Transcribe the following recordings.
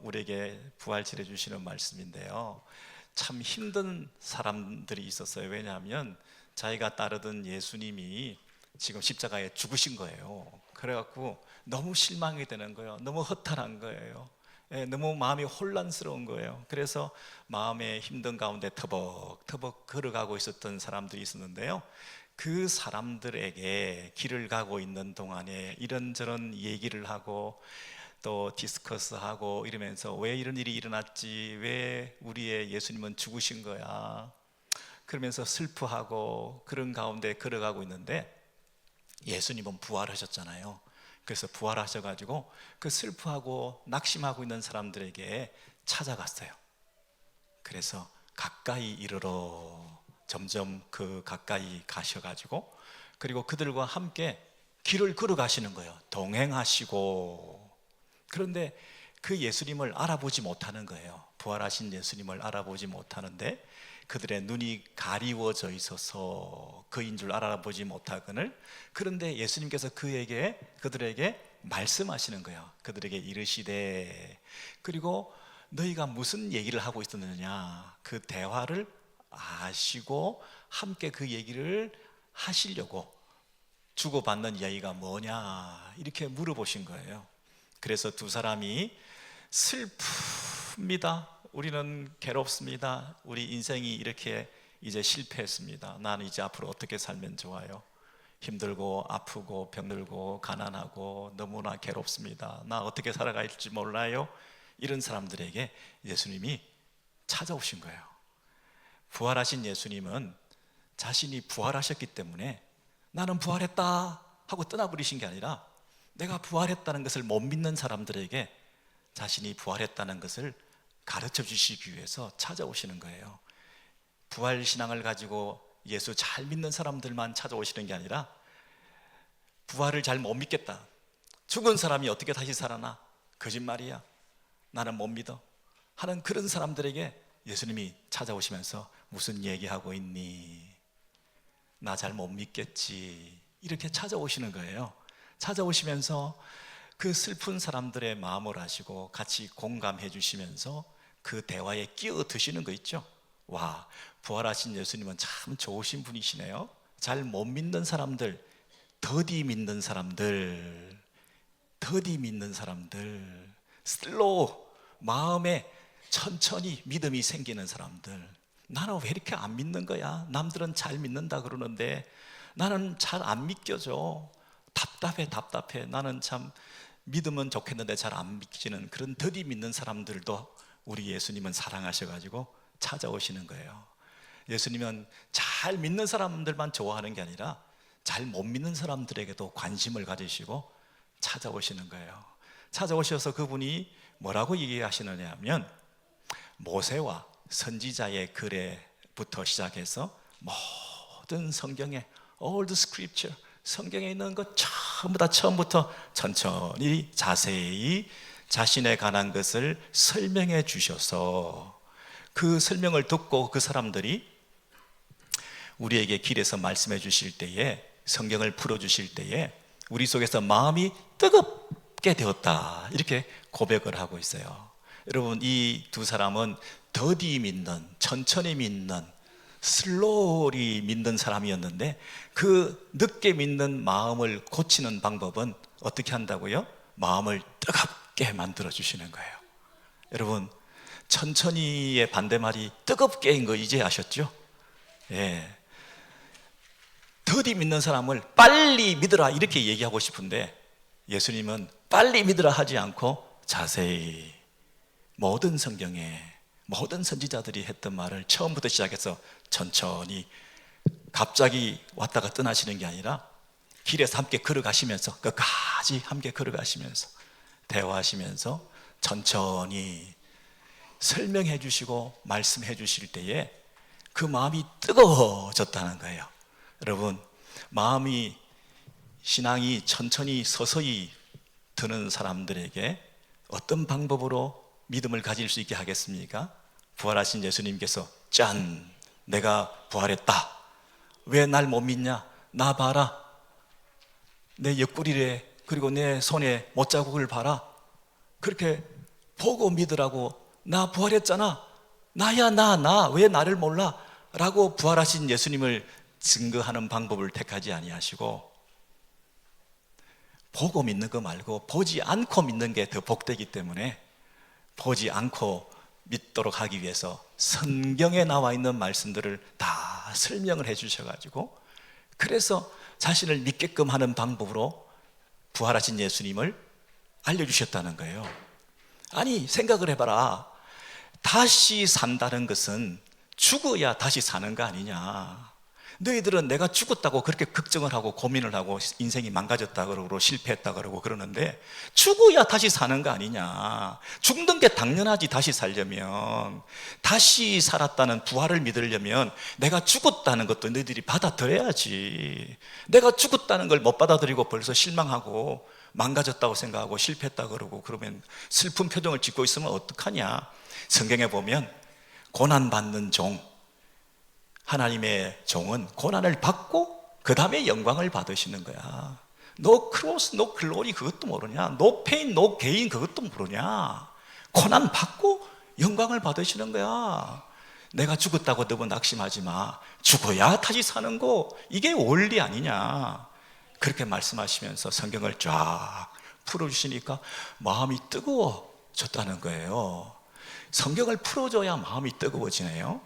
우리에게 부활절에 주시는 말씀인데요, 참 힘든 사람들이 있었어요. 왜냐하면 자기가 따르던 예수님이 지금 십자가에 죽으신 거예요. 그래갖고 너무 실망이 되는 거예요. 너무 허탈한 거예요. 너무 마음이 혼란스러운 거예요. 그래서 마음의 힘든 가운데 터벅터벅 걸어가고 있었던 사람들이 있었는데요, 그 사람들에게 길을 가고 있는 동안에 이런저런 얘기를 하고 또 디스커스하고 이러면서 왜 이런 일이 일어났지, 왜 우리의 예수님은 죽으신 거야, 그러면서 슬퍼하고 그런 가운데 걸어가고 있는데 예수님은 부활하셨잖아요. 그래서 부활하셔가지고 그 슬퍼하고 낙심하고 있는 사람들에게 찾아갔어요. 그래서 가까이 이르러 점점 그 가까이 가셔가지고, 그리고 그들과 함께 길을 걸어가시는 거예요. 동행하시고. 그런데 그 예수님을 알아보지 못하는 거예요. 부활하신 예수님을 알아보지 못하는데 그들의 눈이 가리워져 있어서 그인 줄 알아보지 못하거늘, 그런데 예수님께서 그들에게 말씀하시는 거예요. 그들에게 이르시되, 그리고 너희가 무슨 얘기를 하고 있었느냐, 그 대화를 아시고 함께 그 얘기를 하시려고 주고받는 이야기가 뭐냐 이렇게 물어보신 거예요. 그래서 두 사람이 슬픕니다. 우리는 괴롭습니다. 우리 인생이 이렇게 이제 실패했습니다. 나는 이제 앞으로 어떻게 살면 좋아요? 힘들고 아프고 병들고 가난하고 너무나 괴롭습니다. 나 어떻게 살아갈지 몰라요. 이런 사람들에게 예수님이 찾아오신 거예요. 부활하신 예수님은 자신이 부활하셨기 때문에 나는 부활했다 하고 떠나버리신 게 아니라 내가 부활했다는 것을 못 믿는 사람들에게 자신이 부활했다는 것을 가르쳐 주시기 위해서 찾아오시는 거예요. 부활신앙을 가지고 예수 잘 믿는 사람들만 찾아오시는 게 아니라 부활을 잘 못 믿겠다, 죽은 사람이 어떻게 다시 살아나, 거짓말이야, 나는 못 믿어 하는 그런 사람들에게 예수님이 찾아오시면서 무슨 얘기하고 있니? 나 잘 못 믿겠지. 이렇게 찾아오시는 거예요. 찾아오시면서 그 슬픈 사람들의 마음을 아시고 같이 공감해 주시면서 그 대화에 끼어드시는 거 있죠. 와, 부활하신 예수님은 참 좋으신 분이시네요. 잘 못 믿는 사람들, 더디 믿는 사람들, 슬로우, 마음에 천천히 믿음이 생기는 사람들, 나는 왜 이렇게 안 믿는 거야? 남들은 잘 믿는다 그러는데 나는 잘 안 믿겨져. 답답해. 나는 참 믿으면 좋겠는데 잘 안 믿기는 그런 더디 믿는 사람들도 우리 예수님은 사랑하셔가지고 찾아오시는 거예요. 예수님은 잘 믿는 사람들만 좋아하는 게 아니라 잘 못 믿는 사람들에게도 관심을 가지시고 찾아오시는 거예요. 찾아오셔서 그분이 뭐라고 얘기하시느냐 하면, 모세와 선지자의 글에부터 시작해서 모든 성경에 all the scripture, 성경에 있는 것 전부 다 처음부터 천천히 자세히 자신에 관한 것을 설명해 주셔서 그 설명을 듣고 그 사람들이 우리에게 길에서 말씀해 주실 때에, 성경을 풀어 주실 때에 우리 속에서 마음이 뜨겁게 되었다 이렇게 고백을 하고 있어요. 여러분, 이 두 사람은 더디 믿는, 천천히 믿는, 슬로리 믿는 사람이었는데 그 늦게 믿는 마음을 고치는 방법은 어떻게 한다고요? 마음을 뜨겁게 만들어 주시는 거예요. 여러분, 천천히의 반대말이 뜨겁게인 거 이제 아셨죠? 예. 더디 믿는 사람을 빨리 믿으라 이렇게 얘기하고 싶은데 예수님은 빨리 믿으라 하지 않고 자세히 모든 성경에 모든 선지자들이 했던 말을 처음부터 시작해서 천천히, 갑자기 왔다가 떠나시는 게 아니라 길에서 함께 걸어가시면서, 끝까지 함께 걸어가시면서 대화하시면서 천천히 설명해 주시고 말씀해 주실 때에 그 마음이 뜨거워졌다는 거예요. 여러분, 마음이, 신앙이 천천히 서서히 드는 사람들에게 어떤 방법으로 믿음을 가질 수 있게 하겠습니까? 부활하신 예수님께서 짠, 내가 부활했다. 왜 날 못 믿냐? 나 봐라. 내 옆구리에, 그리고 내 손에 못자국을 봐라. 그렇게 보고 믿으라고. 나 부활했잖아. 나야 나 왜 나를 몰라? 라고 부활하신 예수님을 증거하는 방법을 택하지 아니하시고 보고 믿는 거 말고 보지 않고 믿는 게 더 복되기 때문에 보지 않고 믿도록 하기 위해서 성경에 나와 있는 말씀들을 다 설명을 해 주셔가지고 그래서 자신을 믿게끔 하는 방법으로 부활하신 예수님을 알려주셨다는 거예요. 아니 생각을 해봐라. 다시 산다는 것은 죽어야 다시 사는 거 아니냐. 너희들은 내가 죽었다고 그렇게 걱정을 하고 고민을 하고 인생이 망가졌다 그러고 실패했다 그러고 그러는데 죽어야 다시 사는 거 아니냐. 죽는 게 당연하지. 다시 살려면 다시 살았다는 부활을 믿으려면 내가 죽었다는 것도 너희들이 받아들여야지. 내가 죽었다는 걸 못 받아들이고 벌써 실망하고 망가졌다고 생각하고 실패했다 그러고 그러면 슬픈 표정을 짓고 있으면 어떡하냐. 성경에 보면 고난받는 종, 하나님의 종은 고난을 받고 그 다음에 영광을 받으시는 거야. No cross, no glory 그것도 모르냐. No pain, no gain 그것도 모르냐. 고난 받고 영광을 받으시는 거야. 내가 죽었다고 너무 낙심하지 마. 죽어야 다시 사는 거 이게 원리 아니냐. 그렇게 말씀하시면서 성경을 쫙 풀어주시니까 마음이 뜨거워졌다는 거예요. 성경을 풀어줘야 마음이 뜨거워지네요.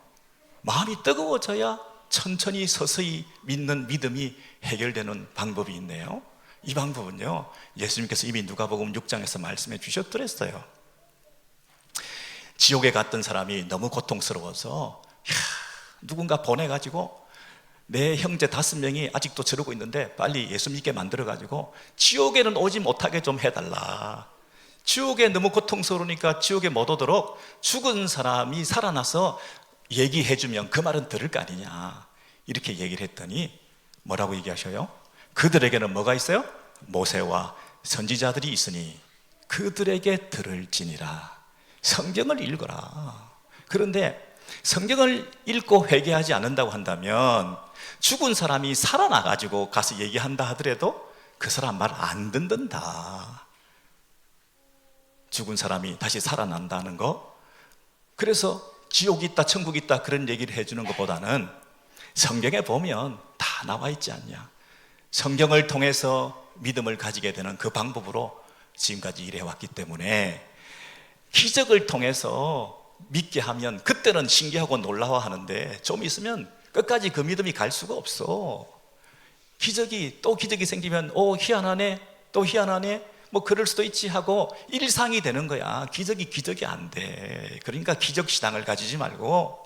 마음이 뜨거워져야 천천히 서서히 믿는 믿음이 해결되는 방법이 있네요. 이 방법은요, 예수님께서 이미 누가복음 6장에서 말씀해 주셨더랬어요. 지옥에 갔던 사람이 너무 고통스러워서 누군가 보내가지고 내 형제 5명이 아직도 저러고 있는데 빨리 예수 믿게 만들어가지고 지옥에는 오지 못하게 좀 해달라. 지옥에 너무 고통스러우니까 지옥에 못 오도록 죽은 사람이 살아나서 얘기해주면 그 말은 들을 거 아니냐. 이렇게 얘기를 했더니 뭐라고 얘기하셔요? 그들에게는 뭐가 있어요? 모세와 선지자들이 있으니 그들에게 들을지니라. 성경을 읽어라. 그런데 성경을 읽고 회개하지 않는다고 한다면 죽은 사람이 살아나가지고 가서 얘기한다 하더라도 그 사람 말 안 듣는다. 죽은 사람이 다시 살아난다는 거. 그래서 지옥이 있다 천국이 있다 그런 얘기를 해주는 것보다는 성경에 보면 다 나와 있지 않냐. 성경을 통해서 믿음을 가지게 되는 그 방법으로 지금까지 일해왔기 때문에 기적을 통해서 믿게 하면 그때는 신기하고 놀라워하는데 좀 있으면 끝까지 그 믿음이 갈 수가 없어. 기적이 또 기적이 생기면 희한하네 또 희한하네 뭐 그럴 수도 있지 하고 일상이 되는 거야. 기적이 안 돼. 그러니까 기적신앙을 가지지 말고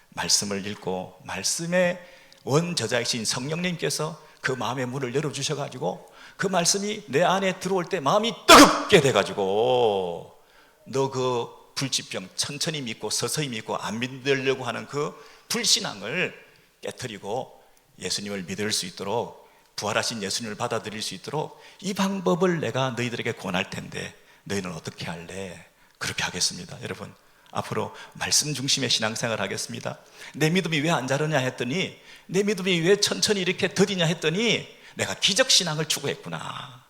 말씀을 읽고 말씀의 원저자이신 성령님께서 그 마음의 문을 열어주셔가지고 그 말씀이 내 안에 들어올 때 마음이 뜨겁게 돼가지고 너 그 불치병 천천히 믿고 서서히 믿고 안 믿으려고 하는 그 불신앙을 깨트리고 예수님을 믿을 수 있도록 부활하신 예수님을 받아들일 수 있도록 이 방법을 내가 너희들에게 권할 텐데 너희는 어떻게 할래? 그렇게 하겠습니다. 여러분 앞으로 말씀 중심의 신앙생활을 하겠습니다. 내 믿음이 왜 안 자르냐 했더니 내 믿음이 왜 천천히 이렇게 더디냐 했더니 내가 기적신앙을 추구했구나.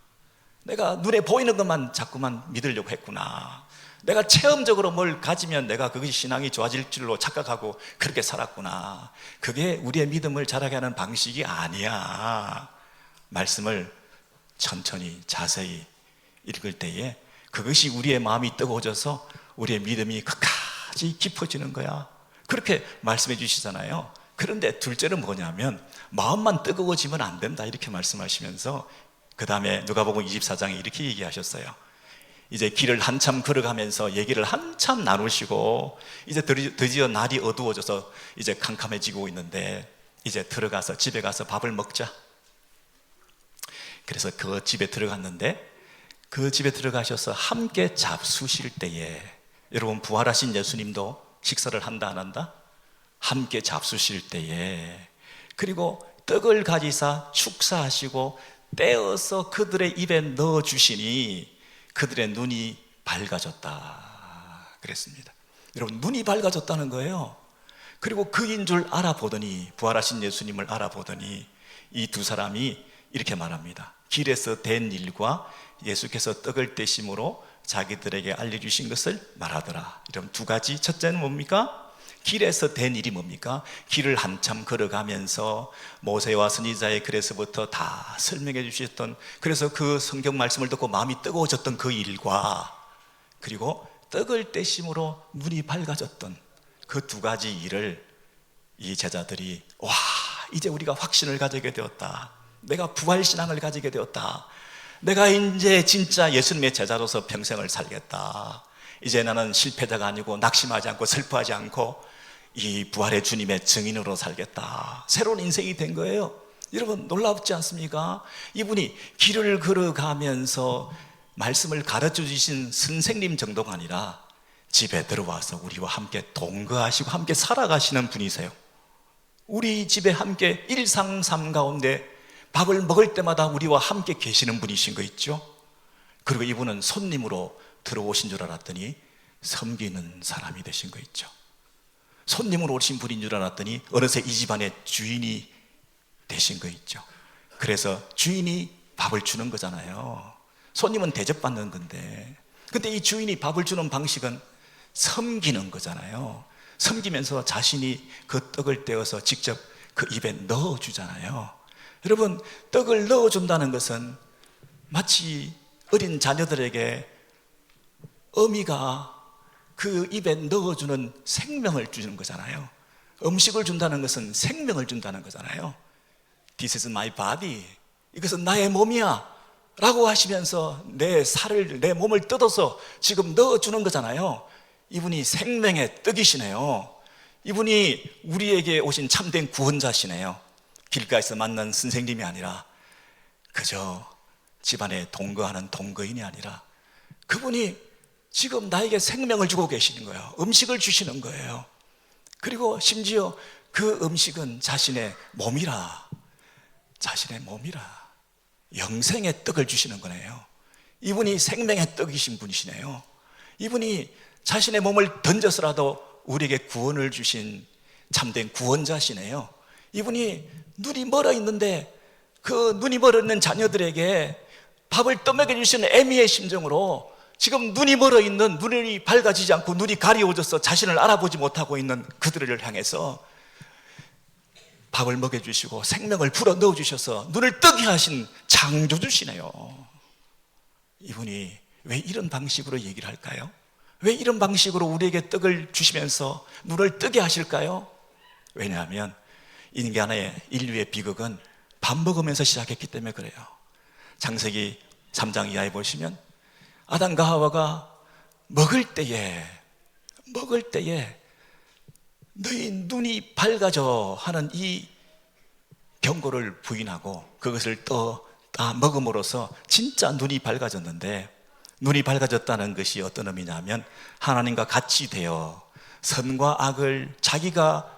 내가 눈에 보이는 것만 자꾸만 믿으려고 했구나. 내가 체험적으로 뭘 가지면 내가 그것이 신앙이 좋아질 줄로 착각하고 그렇게 살았구나. 그게 우리의 믿음을 자라게 하는 방식이 아니야. 말씀을 천천히 자세히 읽을 때에 그것이 우리의 마음이 뜨거워져서 우리의 믿음이 끝까지 깊어지는 거야. 그렇게 말씀해 주시잖아요. 그런데 둘째는 뭐냐면 마음만 뜨거워지면 안 된다 이렇게 말씀하시면서 그 다음에 누가복음 24장에 이렇게 얘기하셨어요. 이제 길을 한참 걸어가면서 얘기를 한참 나누시고 이제 드디어 날이 어두워져서 이제 캄캄해지고 있는데 이제 들어가서 집에 가서 밥을 먹자. 그래서 그 집에 들어갔는데 그 집에 들어가셔서 함께 잡수실 때에 여러분 부활하신 예수님도 식사를 한다 안 한다? 함께 잡수실 때에 그리고 떡을 가지사 축사하시고 떼어서 그들의 입에 넣어주시니 그들의 눈이 밝아졌다 그랬습니다. 여러분 눈이 밝아졌다는 거예요. 그리고 그인 줄 알아보더니 부활하신 예수님을 알아보더니 이 두 사람이 이렇게 말합니다. 길에서 된 일과 예수께서 떡을 떼심으로 자기들에게 알려주신 것을 말하더라. 이런 두 가지. 첫째는 뭡니까? 길에서 된 일이 뭡니까? 길을 한참 걸어가면서 모세와 선지자의 글에서부터 다 설명해 주셨던, 그래서 그 성경 말씀을 듣고 마음이 뜨거워졌던 그 일과, 그리고 떡을 떼심으로 눈이 밝아졌던 그 두 가지 일을 이 제자들이, 와, 이제 우리가 확신을 가지게 되었다. 내가 부활신앙을 가지게 되었다. 내가 이제 진짜 예수님의 제자로서 평생을 살겠다. 이제 나는 실패자가 아니고 낙심하지 않고 슬퍼하지 않고 이 부활의 주님의 증인으로 살겠다. 새로운 인생이 된 거예요. 여러분 놀랍지 않습니까? 이분이 길을 걸어가면서 말씀을 가르쳐 주신 선생님 정도가 아니라 집에 들어와서 우리와 함께 동거하시고 함께 살아가시는 분이세요. 우리 집에 함께 일상삶 가운데 밥을 먹을 때마다 우리와 함께 계시는 분이신 거 있죠? 그리고 이분은 손님으로 들어오신 줄 알았더니 섬기는 사람이 되신 거 있죠. 손님으로 오신 분인 줄 알았더니 어느새 이 집안의 주인이 되신 거 있죠. 그래서 주인이 밥을 주는 거잖아요. 손님은 대접받는 건데, 근데 이 주인이 밥을 주는 방식은 섬기는 거잖아요. 섬기면서 자신이 그 떡을 떼어서 직접 그 입에 넣어주잖아요. 여러분, 떡을 넣어준다는 것은 마치 어린 자녀들에게 어미가 그 입에 넣어주는 생명을 주는 거잖아요. 음식을 준다는 것은 생명을 준다는 거잖아요. This is my body. 이것은 나의 몸이야 라고 하시면서 내 살을, 내 몸을 뜯어서 지금 넣어주는 거잖아요. 이분이 생명의 떡이시네요. 이분이 우리에게 오신 참된 구원자시네요. 길가에서 만난 선생님이 아니라 그저 집안에 동거하는 동거인이 아니라 그분이 지금 나에게 생명을 주고 계시는 거예요. 음식을 주시는 거예요. 그리고 심지어 그 음식은 자신의 몸이라, 자신의 몸이라 영생의 떡을 주시는 거네요. 이분이 생명의 떡이신 분이시네요. 이분이 자신의 몸을 던져서라도 우리에게 구원을 주신 참된 구원자시네요. 이분이 눈이 멀어 있는데 그 눈이 멀어 있는 자녀들에게 밥을 떠먹여 주시는 애미의 심정으로 지금 눈이 멀어 있는, 눈이 밝아지지 않고 눈이 가리워져서 자신을 알아보지 못하고 있는 그들을 향해서 밥을 먹여주시고 생명을 불어 넣어주셔서 눈을 뜨게 하신 창조주시네요. 이분이 왜 이런 방식으로 얘기를 할까요? 왜 이런 방식으로 우리에게 떡을 주시면서 눈을 뜨게 하실까요? 왜냐하면 인간의 인류의 비극은 밥 먹으면서 시작했기 때문에 그래요. 창세기 3장 이하에 보시면 아담과 하와가 먹을 때에 너희 눈이 밝아져 하는 이 경고를 부인하고 그것을 따 먹음으로써 진짜 눈이 밝아졌는데, 눈이 밝아졌다는 것이 어떤 의미냐면 하나님과 같이 되어 선과 악을 자기가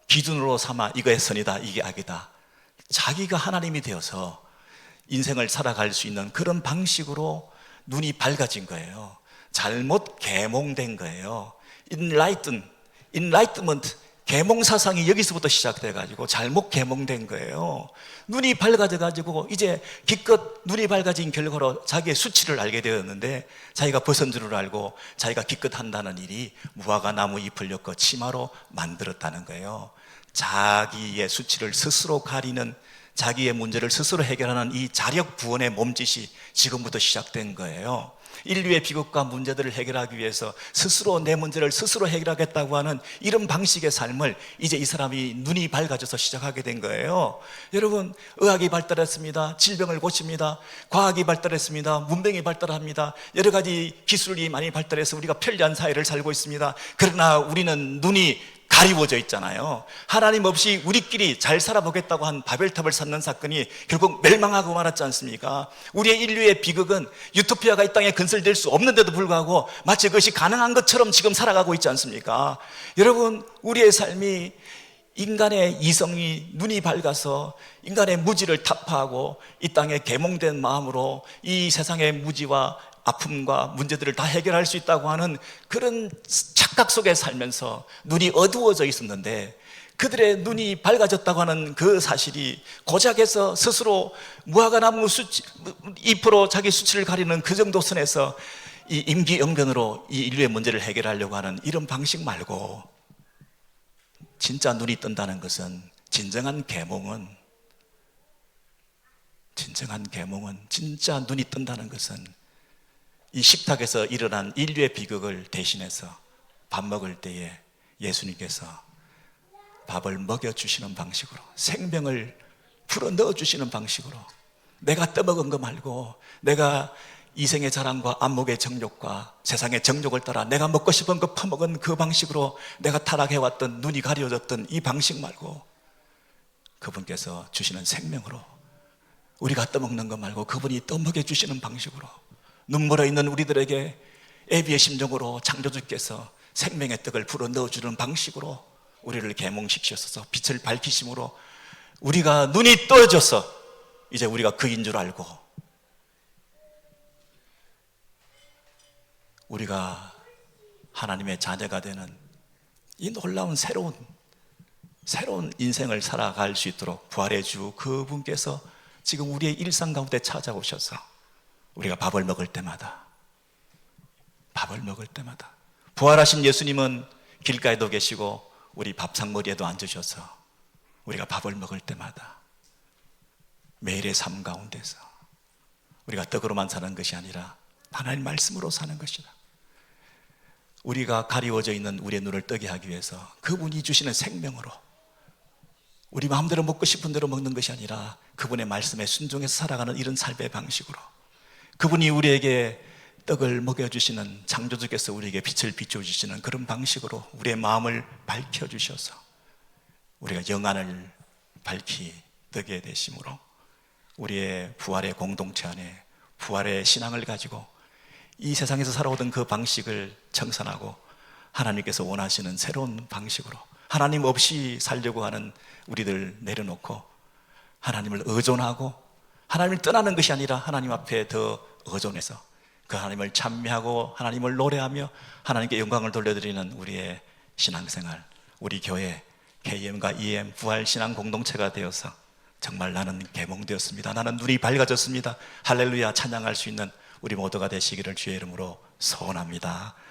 기준으로 삼아 이거의 선이다, 이게 악이다, 자기가 하나님이 되어서 인생을 살아갈 수 있는 그런 방식으로 눈이 밝아진 거예요. 잘못 계몽된 거예요. Enlightenment, 계몽 사상이 여기서부터 시작돼가지고 잘못 계몽된 거예요. 눈이 밝아져가지고 이제 기껏 눈이 밝아진 결과로 자기의 수치를 알게 되었는데, 자기가 벗은 줄을 알고 자기가 기껏 한다는 일이 무화과 나무 잎을 엮어 치마로 만들었다는 거예요. 자기의 수치를 스스로 가리는, 자기의 문제를 스스로 해결하는 이 자력 구원의 몸짓이 지금부터 시작된 거예요. 인류의 비극과 문제들을 해결하기 위해서 스스로 내 문제를 스스로 해결하겠다고 하는 이런 방식의 삶을 이제 이 사람이 눈이 밝아져서 시작하게 된 거예요. 여러분, 의학이 발달했습니다. 질병을 고칩니다. 과학이 발달했습니다. 문명이 발달합니다. 여러 가지 기술이 많이 발달해서 우리가 편리한 사회를 살고 있습니다. 그러나 우리는 눈이 가리워져 있잖아요. 하나님 없이 우리끼리 잘 살아보겠다고 한 바벨탑을 쌓는 사건이 결국 멸망하고 말았지 않습니까? 우리의 인류의 비극은 유토피아가 이 땅에 건설될 수 없는데도 불구하고 마치 그것이 가능한 것처럼 지금 살아가고 있지 않습니까? 여러분, 우리의 삶이 인간의 이성이 눈이 밝아서 인간의 무지를 타파하고 이 땅에 계몽된 마음으로 이 세상의 무지와 아픔과 문제들을 다 해결할 수 있다고 하는 그런 착각 속에 살면서 눈이 어두워져 있었는데, 그들의 눈이 밝아졌다고 하는 그 사실이 고작해서 스스로 무화과나무 잎으로 자기 수치를 가리는 그 정도 선에서 이 임기응변으로 이 인류의 문제를 해결하려고 하는 이런 방식 말고, 진짜 눈이 뜬다는 것은, 진정한 계몽은 진짜 눈이 뜬다는 것은 이 식탁에서 일어난 인류의 비극을 대신해서 밥 먹을 때에 예수님께서 밥을 먹여주시는 방식으로, 생명을 불어 넣어주시는 방식으로, 내가 떠먹은 거 말고, 내가 이생의 자랑과 안목의 정욕과 세상의 정욕을 따라 내가 먹고 싶은 거 퍼먹은 그 방식으로, 내가 타락해왔던, 눈이 가려졌던 이 방식 말고, 그분께서 주시는 생명으로, 우리가 떠먹는 거 말고 그분이 떠먹여 주시는 방식으로, 눈물어 있는 우리들에게 애비의 심정으로 창조주께서 생명의 떡을 불어 넣어주는 방식으로 우리를 계몽시키셔서 빛을 밝히심으로 우리가 눈이 떠져서 이제 우리가 그인 줄 알고, 우리가 하나님의 자녀가 되는 이 놀라운 새로운 인생을 살아갈 수 있도록 부활의 주 그분께서 지금 우리의 일상 가운데 찾아오셔서 우리가 밥을 먹을 때마다 부활하신 예수님은 길가에도 계시고 우리 밥상머리에도 앉으셔서 우리가 밥을 먹을 때마다 매일의 삶 가운데서 우리가 떡으로만 사는 것이 아니라 하나님 말씀으로 사는 것이다. 우리가 가리워져 있는 우리의 눈을 뜨게 하기 위해서 그분이 주시는 생명으로, 우리 마음대로 먹고 싶은 대로 먹는 것이 아니라 그분의 말씀에 순종해서 살아가는 이런 삶의 방식으로, 그분이 우리에게 떡을 먹여주시는 창조주께서 우리에게 빛을 비춰주시는 그런 방식으로 우리의 마음을 밝혀주셔서 우리가 영안을 밝히 뜨게 되심으로 우리의 부활의 공동체 안에 부활의 신앙을 가지고 이 세상에서 살아오던 그 방식을 청산하고 하나님께서 원하시는 새로운 방식으로, 하나님 없이 살려고 하는 우리들 내려놓고 하나님을 의존하고, 하나님을 떠나는 것이 아니라 하나님 앞에 더 의존해서 그 하나님을 찬미하고 하나님을 노래하며 하나님께 영광을 돌려드리는 우리의 신앙생활, 우리 교회 KM과 EM 부활신앙 공동체가 되어서 정말 나는 계몽되었습니다, 나는 눈이 밝아졌습니다, 할렐루야 찬양할 수 있는 우리 모두가 되시기를 주의 이름으로 소원합니다.